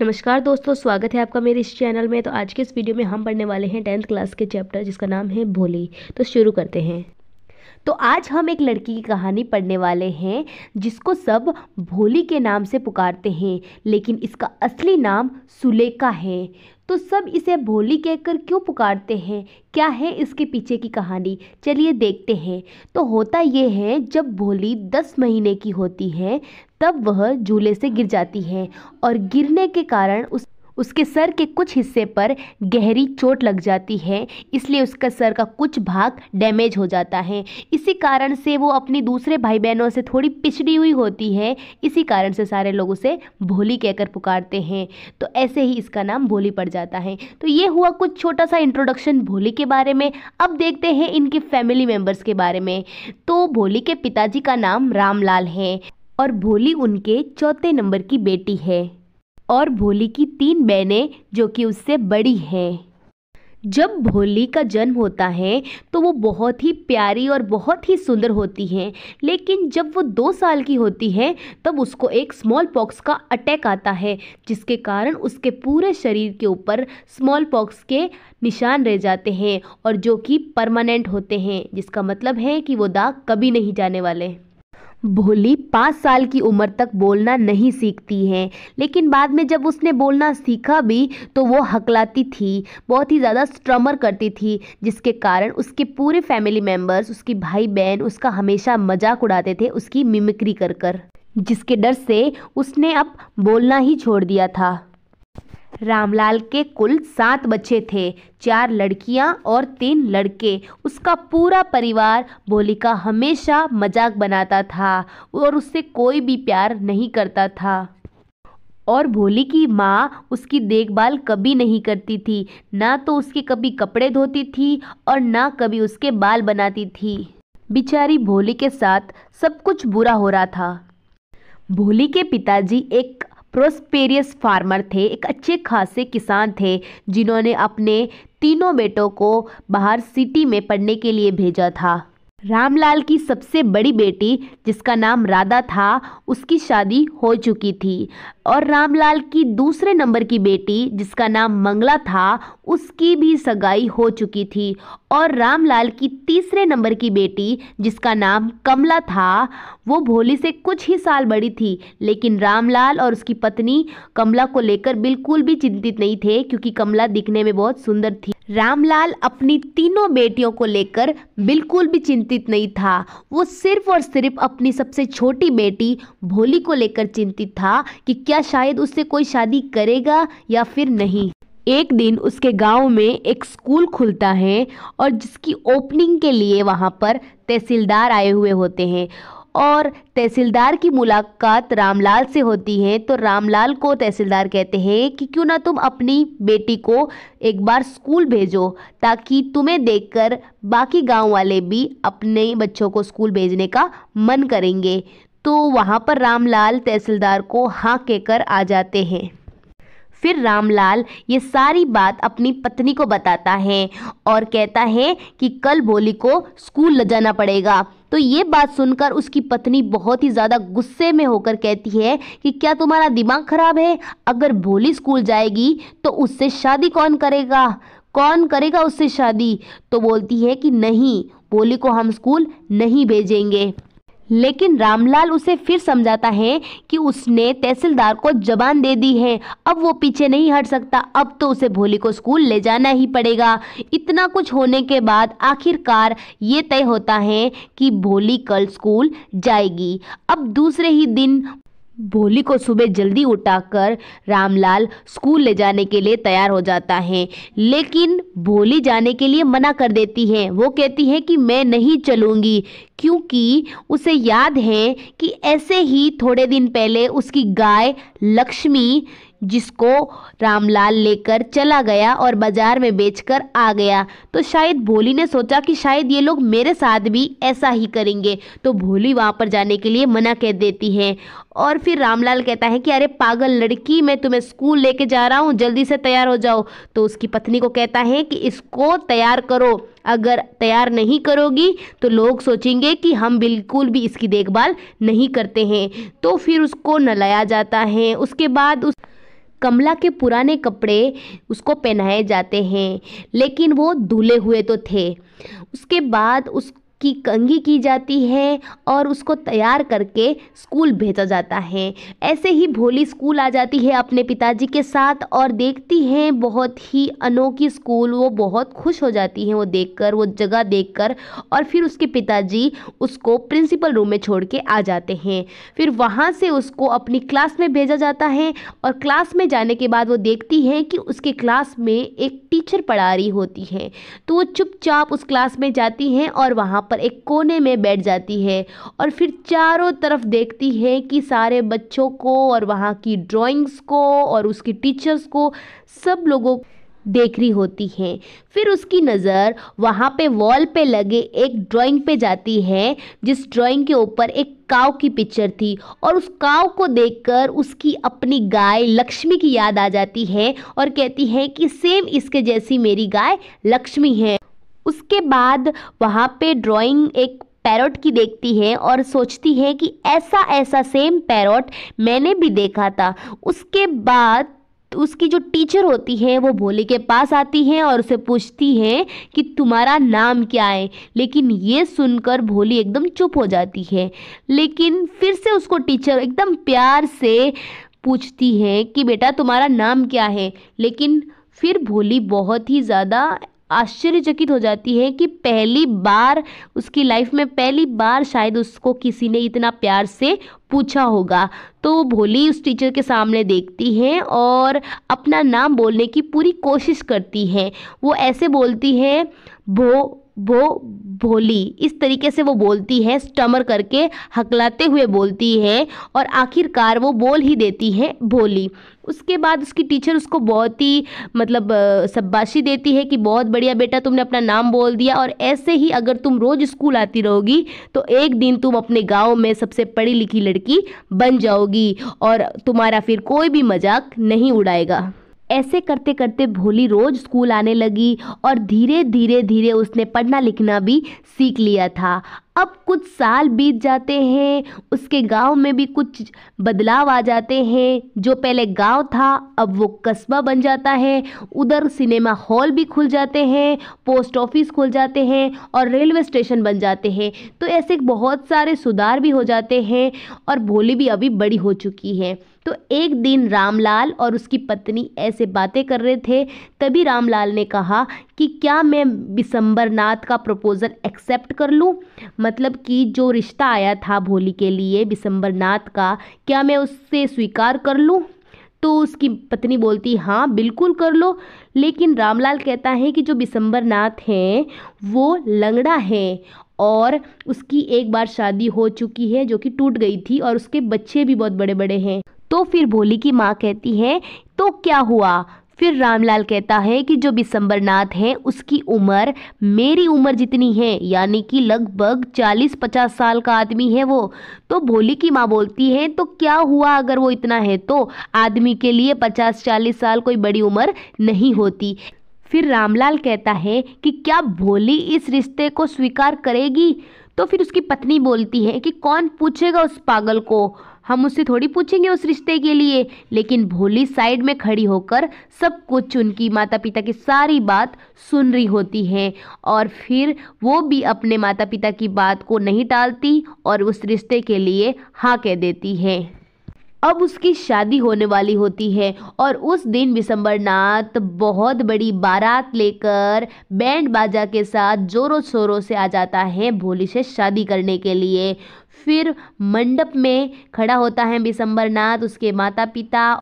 नमस्कार दोस्तों, स्वागत है आपका मेरे इस चैनल में। तो आज के इस वीडियो में हम पढ़ने वाले हैं 10th क्लास के चैप्टर जिसका नाम है भोली। तो शुरू करते हैं। तो आज हम एक लड़की की कहानी पढ़ने वाले हैं जिसको सब भोली के नाम से पुकारते हैं, लेकिन इसका असली नाम सुलेखा है। तो सब इसे भोली कहकर क्यों पुकारते हैं, क्या है इसके पीछे की कहानी, चलिए देखते हैं। तो होता ये है, जब भोली 10 महीने की होती है तब वह झूले से गिर जाती है और गिरने के कारण उसके सर के कुछ हिस्से पर गहरी चोट लग जाती है, इसलिए उसका सर का कुछ भाग डैमेज हो जाता है। इसी कारण से वो अपनी दूसरे भाई बहनों से थोड़ी पिछड़ी हुई होती है, इसी कारण से सारे लोग उसे भोली कहकर पुकारते हैं। तो ऐसे ही इसका नाम भोली पड़ जाता है। तो ये हुआ कुछ छोटा सा इंट्रोडक्शन भोली के बारे में। अब देखते हैं इनके फैमिली मेम्बर्स के बारे में। तो भोली के पिताजी का नाम रामलाल है और भोली उनके चौथे नंबर की बेटी है और भोली की 3 बहनें जो कि उससे बड़ी हैं। जब भोली का जन्म होता है तो वो बहुत ही प्यारी और बहुत ही सुंदर होती है, लेकिन जब वो 2 साल की होती है तब उसको एक स्मॉल पॉक्स का अटैक आता है, जिसके कारण उसके पूरे शरीर के ऊपर स्मॉल पॉक्स के निशान रह जाते हैं और जो कि परमानेंट होते हैं, जिसका मतलब है कि वो दाग कभी नहीं जाने वाले। भोली 5 साल की उम्र तक बोलना नहीं सीखती है, लेकिन बाद में जब उसने बोलना सीखा भी तो वो हकलाती थी, बहुत ही ज़्यादा स्ट्रमर करती थी, जिसके कारण उसके पूरे फैमिली मेम्बर्स, उसकी भाई बहन उसका हमेशा मजाक उड़ाते थे उसकी मिमिक्री कर कर, जिसके डर से उसने अब बोलना ही छोड़ दिया था। रामलाल के कुल 7 बच्चे थे, 4 लड़कियां और 3 लड़के। उसका पूरा परिवार भोली का हमेशा मजाक बनाता था और उससे कोई भी प्यार नहीं करता था। और भोली की माँ उसकी देखभाल कभी नहीं करती थी, ना तो उसके कभी कपड़े धोती थी और ना कभी उसके बाल बनाती थी। बेचारी भोली के साथ सब कुछ बुरा हो रहा था। भोली के पिताजी एक प्रोस्पेरियस फार्मर थे, एक अच्छे खासे किसान थे, जिन्होंने अपने तीनों बेटों को बाहर सिटी में पढ़ने के लिए भेजा था। रामलाल की सबसे बड़ी बेटी जिसका नाम राधा था, उसकी शादी हो चुकी थी और रामलाल की दूसरे नंबर की बेटी जिसका नाम मंगला था, उसकी भी सगाई हो चुकी थी। और रामलाल की तीसरे नंबर की बेटी जिसका नाम कमला था, वो भोली से कुछ ही साल बड़ी थी, लेकिन रामलाल और उसकी पत्नी कमला को लेकर बिल्कुल भी चिंतित नहीं थे, क्योंकि कमला दिखने में बहुत सुंदर थी। रामलाल अपनी तीनों बेटियों को लेकर बिल्कुल भी चिंतित नहीं था, वो सिर्फ और सिर्फ अपनी सबसे छोटी बेटी भोली को लेकर चिंतित था कि क्या शायद उससे कोई शादी करेगा या फिर नहीं। एक दिन उसके गांव में एक स्कूल खुलता है और जिसकी ओपनिंग के लिए वहां पर तहसीलदार आए हुए होते हैं और तहसीलदार की मुलाकात रामलाल से होती है। तो रामलाल को तहसीलदार कहते हैं कि क्यों ना तुम अपनी बेटी को एक बार स्कूल भेजो, ताकि तुम्हें देखकर बाकी गांव वाले भी अपने बच्चों को स्कूल भेजने का मन करेंगे। तो वहां पर रामलाल तहसीलदार को हाँ कहकर आ जाते हैं। फिर रामलाल ये सारी बात अपनी पत्नी को बताता है और कहता है कि कल भोली को स्कूल ले जाना पड़ेगा। तो ये बात सुनकर उसकी पत्नी बहुत ही ज़्यादा गुस्से में होकर कहती है कि क्या तुम्हारा दिमाग खराब है? अगर भोली स्कूल जाएगी तो उससे शादी कौन करेगा? कौन करेगा उससे शादी? तो बोलती है कि नहीं, भोली को हम स्कूल नहीं भेजेंगे। लेकिन रामलाल उसे फिर समझाता है कि उसने तहसीलदार को जबान दे दी है, अब वो पीछे नहीं हट सकता, अब तो उसे भोली को स्कूल ले जाना ही पड़ेगा। इतना कुछ होने के बाद आखिरकार ये तय होता है कि भोली कल स्कूल जाएगी। अब दूसरे ही दिन भोली को सुबह जल्दी उठाकर रामलाल स्कूल ले जाने के लिए तैयार हो जाता है, लेकिन भोली जाने के लिए मना कर देती है। वो कहती है कि मैं नहीं चलूँगी, क्योंकि उसे याद है कि ऐसे ही थोड़े दिन पहले उसकी गाय लक्ष्मी, जिसको रामलाल लेकर चला गया और बाजार में बेचकर आ गया, तो शायद भोली ने सोचा कि शायद ये लोग मेरे साथ भी ऐसा ही करेंगे। तो भोली वहाँ पर जाने के लिए मना कर देती है और फिर रामलाल कहता है कि अरे पागल लड़की, मैं तुम्हें स्कूल लेके जा रहा हूँ, जल्दी से तैयार हो जाओ। तो उसकी पत्नी को कहता है कि इसको तैयार करो, अगर तैयार नहीं करोगी तो लोग सोचेंगे कि हम बिल्कुल भी इसकी देखभाल नहीं करते हैं। तो फिर उसको नहलाया जाता है। उसके बाद कमला के पुराने कपड़े उसको पहनाए जाते हैं, लेकिन वो धुले हुए तो थे। उसके बाद उसकी कंघी की जाती है और उसको तैयार करके स्कूल भेजा जाता है। ऐसे ही भोली स्कूल आ जाती है अपने पिताजी के साथ और देखती है बहुत ही अनोखी स्कूल। वो बहुत खुश हो जाती है वो देखकर, वो जगह देखकर। और फिर उसके पिताजी उसको प्रिंसिपल रूम में छोड़ के आ जाते हैं। फिर वहाँ से उसको अपनी क्लास में भेजा जाता है और क्लास में जाने के बाद वो देखती है कि उसके क्लास में एक टीचर पढ़ा रही होती है। तो वो चुपचाप उस क्लास में जाती है और वहाँ पर एक कोने में बैठ जाती है और फिर चारों तरफ देखती है कि सारे बच्चों को और वहाँ की ड्राइंग्स को और उसकी टीचर्स को, सब लोगों देख रही होती हैं। फिर उसकी नज़र वहाँ पे वॉल पे लगे एक ड्राइंग पे जाती है, जिस ड्राइंग के ऊपर एक काऊ की पिक्चर थी और उस काऊ को देखकर उसकी अपनी गाय लक्ष्मी की याद आ जाती है और कहती है कि सेम इसके जैसी मेरी गाय लक्ष्मी है। उसके बाद वहाँ पे ड्राइंग एक पैरोट की देखती है और सोचती है कि ऐसा ऐसा सेम पैरोट मैंने भी देखा था। उसके बाद उसकी जो टीचर होती है वो भोली के पास आती है और उसे पूछती है कि तुम्हारा नाम क्या है। लेकिन ये सुनकर भोली एकदम चुप हो जाती है। लेकिन फिर से उसको टीचर एकदम प्यार से पूछती है कि बेटा तुम्हारा नाम क्या है। लेकिन फिर भोली बहुत ही ज़्यादा आश्चर्यचकित हो जाती है कि पहली बार उसकी लाइफ में पहली बार शायद उसको किसी ने इतना प्यार से पूछा होगा। तो भोली उस टीचर के सामने देखती है और अपना नाम बोलने की पूरी कोशिश करती है। वो ऐसे बोलती है भोली, इस तरीके से वो बोलती है, स्टमर करके हकलाते हुए बोलती है और आखिरकार वो बोल ही देती है भोली। उसके बाद उसकी टीचर उसको बहुत ही शाबाशी देती है कि बहुत बढ़िया बेटा, तुमने अपना नाम बोल दिया और ऐसे ही अगर तुम रोज़ स्कूल आती रहोगी तो एक दिन तुम अपने गांव में सबसे पढ़ी लिखी लड़की बन जाओगी और तुम्हारा फिर कोई भी मजाक नहीं उड़ाएगा। ऐसे करते करते भोली रोज़ स्कूल आने लगी और धीरे धीरे उसने पढ़ना लिखना भी सीख लिया था। अब कुछ साल बीत जाते हैं, उसके गांव में भी कुछ बदलाव आ जाते हैं। जो पहले गांव था अब वो कस्बा बन जाता है। उधर सिनेमा हॉल भी खुल जाते हैं, पोस्ट ऑफिस खुल जाते हैं और रेलवे स्टेशन बन जाते हैं। तो ऐसे बहुत सारे सुधार भी हो जाते हैं और भोली भी अभी बड़ी हो चुकी है। तो एक दिन रामलाल और उसकी पत्नी ऐसे बातें कर रहे थे, तभी रामलाल ने कहा कि क्या मैं बिशंबरनाथ का प्रपोज़ल एक्सेप्ट कर लूँ, मतलब कि जो रिश्ता आया था भोली के लिए बिशंबरनाथ का, क्या मैं उससे स्वीकार कर लूँ। तो उसकी पत्नी बोलती हाँ बिल्कुल कर लो। लेकिन रामलाल कहता है कि जो बिशंबरनाथ हैं वो लंगड़ा है और उसकी एक बार शादी हो चुकी है जो कि टूट गई थी और उसके बच्चे भी बहुत बड़े बड़े हैं। तो फिर भोली की माँ कहती है तो क्या हुआ। फिर रामलाल कहता है कि जो बिशंबरनाथ है उसकी उम्र मेरी उम्र जितनी है, यानी कि लगभग 40-50 साल का आदमी है वो। तो भोली की माँ बोलती है तो क्या हुआ अगर वो इतना है तो, आदमी के लिए 50-40 साल कोई बड़ी उम्र नहीं होती। फिर रामलाल कहता है कि क्या भोली इस रिश्ते को स्वीकार करेगी। तो फिर उसकी पत्नी बोलती है कि कौन पूछेगा उस पागल को, हम उससे थोड़ी पूछेंगे उस रिश्ते के लिए। लेकिन भोली साइड में खड़ी होकर सब कुछ उनकी माता पिता की सारी बात सुन रही होती है और फिर वो भी अपने माता पिता की बात को नहीं टालती और उस रिश्ते के लिए हाँ कह देती है। अब उसकी शादी होने वाली होती है और उस दिन बिशंबरनाथ बहुत बड़ी बारात लेकर बैंड बाजा के साथ जोरों शोरों से आ जाता है भोली से शादी करने के लिए। फिर मंडप में खड़ा होता है बिशंबरनाथ, उसके माता पिता।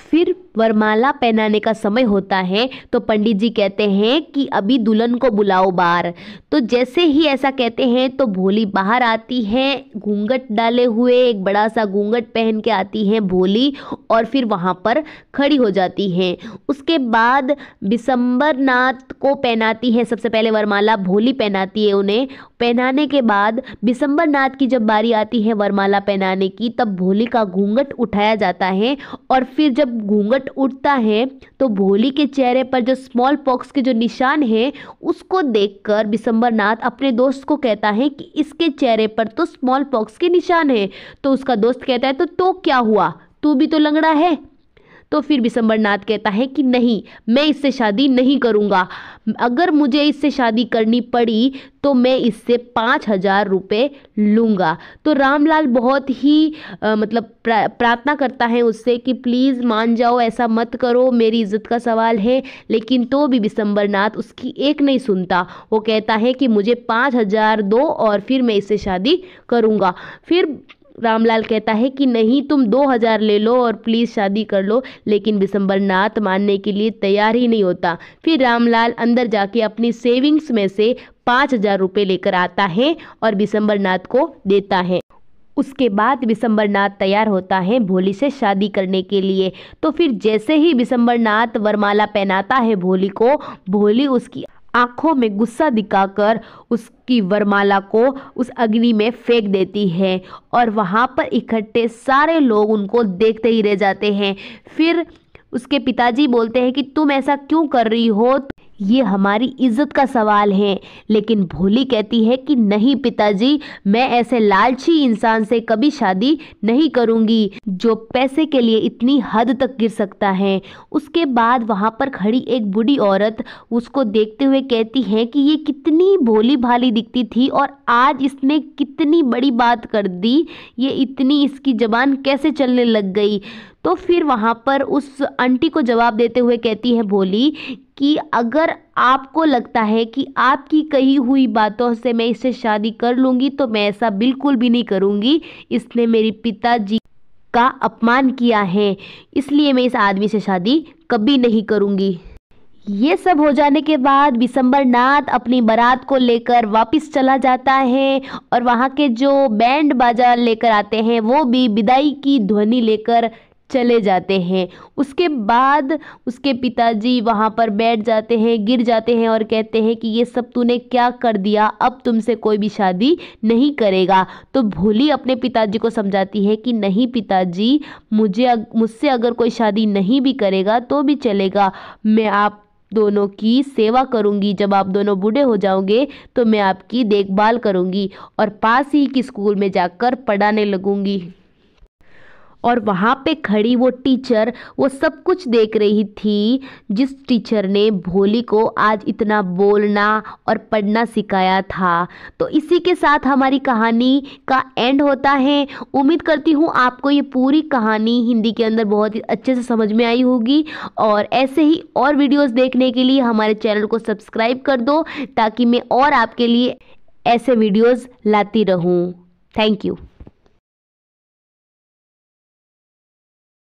फिर वरमाला पहनाने का समय होता है तो पंडित जी कहते हैं कि अभी दुल्हन को बुलाओ बाहर। तो जैसे ही ऐसा कहते हैं तो भोली बाहर आती है, घूंघट डाले हुए, एक बड़ा सा घूंघट पहन के आती है भोली और फिर वहाँ पर खड़ी हो जाती है। उसके बाद बिशंबरनाथ को पहनाती है, सबसे पहले वरमाला भोली पहनाती है उन्हें। पहनाने के बाद बिशंबरनाथ की जब बारी आती है वरमाला पहनाने की, तब भोली का घूंघट उठाया जाता है और फिर जब घूंघट उठता है तो भोली के चेहरे पर जो स्मॉल पॉक्स के जो निशान है उसको देखकर बिशंबरनाथ अपने दोस्त को कहता है कि इसके चेहरे पर तो स्मॉल पॉक्स के निशान है। तो उसका दोस्त कहता है तो क्या हुआ, तू भी तो लंगड़ा है। तो फिर बिशंबरनाथ कहता है कि नहीं, मैं इससे शादी नहीं करूँगा। अगर मुझे इससे शादी करनी पड़ी तो मैं इससे 5,000 रुपये लूँगा। तो रामलाल बहुत ही प्रार्थना करता है उससे कि प्लीज़ मान जाओ, ऐसा मत करो, मेरी इज्जत का सवाल है। लेकिन तो भी बिशंबरनाथ उसकी एक नहीं सुनता। वो कहता है कि मुझे 5,000 दो और फिर मैं इससे शादी करूँगा। फिर रामलाल कहता है कि नहीं, तुम 2,000 ले लो और प्लीज़ शादी कर लो। लेकिन बिशंबरनाथ मानने के लिए तैयार ही नहीं होता। फिर रामलाल अंदर जाके अपनी सेविंग्स में से 5,000 रुपये लेकर आता है और बिशंबरनाथ को देता है। उसके बाद बिशंबरनाथ तैयार होता है भोली से शादी करने के लिए। तो फिर जैसे ही बिशंबरनाथ वरमाला पहनाता है भोली को, भोली उसकी आंखों में गुस्सा दिखाकर उसकी वरमाला को उस अग्नि में फेंक देती है और वहाँ पर इकट्ठे सारे लोग उनको देखते ही रह जाते हैं। फिर उसके पिताजी बोलते हैं कि तुम ऐसा क्यों कर रही हो, ये हमारी इज्जत का सवाल है। लेकिन भोली कहती है कि नहीं पिताजी, मैं ऐसे लालची इंसान से कभी शादी नहीं करूंगी जो पैसे के लिए इतनी हद तक गिर सकता है। उसके बाद वहाँ पर खड़ी एक बूढ़ी औरत उसको देखते हुए कहती है कि ये कितनी भोली भाली दिखती थी और आज इसने कितनी बड़ी बात कर दी, ये इतनी इसकी जबान कैसे चलने लग गई। तो फिर वहाँ पर उस आंटी को जवाब देते हुए कहती है भोली कि अगर आपको लगता है कि आपकी कही हुई बातों से मैं इससे शादी कर लूँगी तो मैं ऐसा बिल्कुल भी नहीं करूँगी। इसने मेरे पिताजी का अपमान किया है, इसलिए मैं इस आदमी से शादी कभी नहीं करूँगी। ये सब हो जाने के बाद बिशंबरनाथ अपनी बारात को लेकर वापस चला जाता है और वहाँ के जो बैंड बाजा लेकर आते हैं वो भी विदाई की ध्वनि लेकर चले जाते हैं। उसके बाद उसके पिताजी वहाँ पर बैठ जाते हैं, गिर जाते हैं और कहते हैं कि ये सब तूने क्या कर दिया, अब तुमसे कोई भी शादी नहीं करेगा। तो भोली अपने पिताजी को समझाती है कि नहीं पिताजी, मुझसे अगर कोई शादी नहीं भी करेगा तो भी चलेगा, मैं आप दोनों की सेवा करूंगी। जब आप दोनों बूढ़े हो जाओगे तो मैं आपकी देखभाल करूंगी और पास ही की स्कूल में जाकर पढ़ाने लगूंगी। और वहाँ पे खड़ी वो टीचर वो सब कुछ देख रही थी, जिस टीचर ने भोली को आज इतना बोलना और पढ़ना सिखाया था। तो इसी के साथ हमारी कहानी का एंड होता है। उम्मीद करती हूँ आपको ये पूरी कहानी हिंदी के अंदर बहुत ही अच्छे से समझ में आई होगी। और ऐसे ही और वीडियोस देखने के लिए हमारे चैनल को सब्सक्राइब कर दो ताकि मैं और आपके लिए ऐसे वीडियोस लाती रहूँ। Thank you.